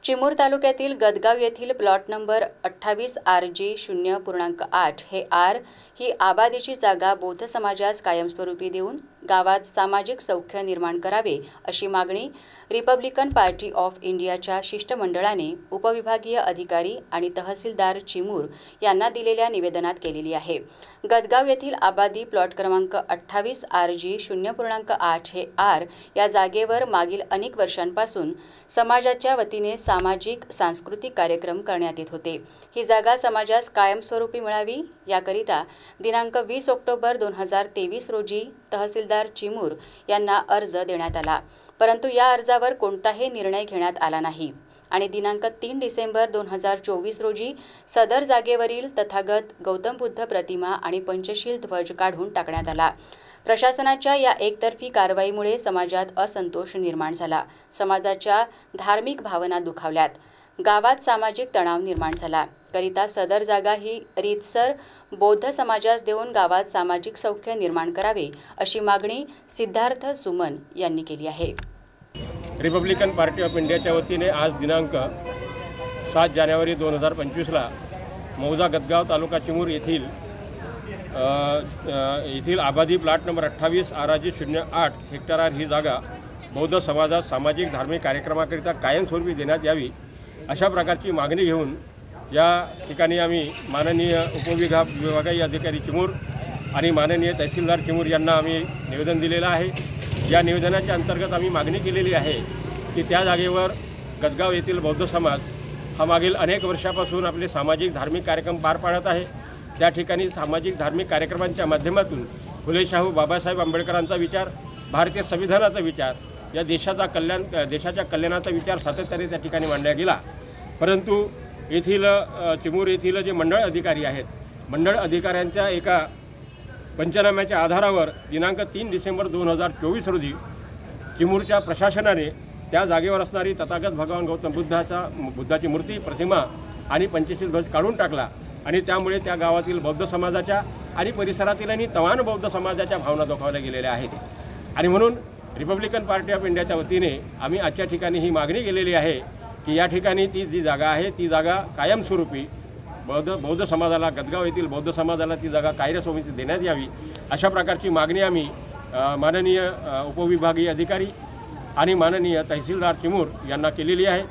चिमूर तालुक्यातील गदगाव येथील plot number 28 RG 0.8 हे आर ही आबादीची जागा बौद्ध समाजास कायमस्वरूपी देऊन गावात सामाजिक सौख्य निर्माण करावे अशी मागणी रिपब्लिकन पार्टी ऑफ इंडियाच्या शिष्टमंडळाने उपविभागीय अधिकारी आणि तहसीलदार चिमूर यांना दिलेल्या निवेदनात केलेली आहे। गदगाव येथील आबादी प्लॉट क्रमांक 28 RG 0.8 हे आर या जागेवर मागील अनेक वर्षांपासून समाजाच्या वतीने सामाजिक सांस्कृतिक कार्यक्रम करण्यात येत होते। ही जागा समाजास कायमस्वरूपी मिळावी याकरिता दिनांक 20 ऑक्टोबर 2023 रोजी तहसीलदार चिमूर यांना अर्ज देण्यात आला, परंतु या अर्जावर कोणताही निर्णय घेण्यात आला नाही आणि दिनांक 3 डिसेंबर 2024 रोजी सदर जागेवरील तथागत गौतम बुद्ध प्रतिमा आणि पंचशील ध्वज काढून टाकण्यात आला। प्रशासनाच्या या एकतर्फी कारवाईमुळे समाजात असंतोष निर्माण झाला, समाजाच्या धार्मिक भावना दुखावल्यात, गावात सामाजिक तणाव निर्माण झाला करिता सदर जागा ही रीतसर बौद्ध समाजास देऊन गावात सामाजिक सौख्य निर्माण करावे अशी मागणी सिद्धार्थ सुमन यांनी केली आहे। रिपब्लिकन पार्टी ऑफ इंडियाच्या वतीने आज दिनांक 7 जानेवारी 2025ला मौजा गदगाव तालुका चिमूर येथील आबादी प्लॉट नंबर 28 RG 0.8 हेक्टर ही जागा बौद्ध समाजात सामाजिक धार्मिक कार्यक्रमाकरिता कायमस्वरूपी देण्यात यावी अशा प्रकारची मागणी घेऊन या ठिकाणी आम्ही माननीय उपविभागीय अधिकारी चिमूर आणि माननीय तहसीलदार चिमूर यांना आम्ही निवेदन दिलेलं आहे। या निवेदनाच्या अंतर्गत आम्ही मागणी केलेली आहे की त्या जागेवर गदगाव येथील बौद्ध समाज हा मागील अनेक वर्षापासून आपले सामाजिक धार्मिक कार्यक्रम पार पाडत आहे। त्या ठिकाणी सामाजिक धार्मिक कार्यक्रमांच्या माध्यमातून फुले शाहू बाबासाहेब आंबेडकरांचा विचार, भारतीय संविधानाचा विचार, या देशाच्या कल्याणाचा विचार सातत्याने त्या ठिकाणी मांडला गेला, परंतु येथील चिमूर येथील जे मंडळ अधिकारी आहेत, मंडळ अधिकाऱ्यांच्या एका पंचनाम्याच्या आधारावर दिनांक 3 डिसेंबर 2024 रोजी चिमूरच्या प्रशासनाने त्या जागेवर असणारी तथागत भगवान गौतम बुद्धाची मूर्ती, प्रतिमा आणि पंचशील ध्वज काढून टाकला आणि त्यामुळे त्या गावातील बौद्ध समाजाच्या आणि परिसरातील आणि तमाम बौद्ध समाजाच्या भावना दुखावल्या गेलेल्या आहेत। आणि म्हणून रिपब्लिकन पार्टी ऑफ इंडियाच्या वतीने आम्ही आजच्या ठिकाणी ही मागणी केलेली आहे की या ठिकाणी ती जी जागा आहे ती जागा कायमस्वरूपी बौद्ध समाजाला, गदगाव येथील बौद्ध समाजाला ती जागा कायमस्वरूपी देण्यात यावी अशा प्रकारची मागणी आम्ही माननीय उपविभागीय अधिकारी आणि माननीय तहसीलदार चिमूर यांना केलेली आहे।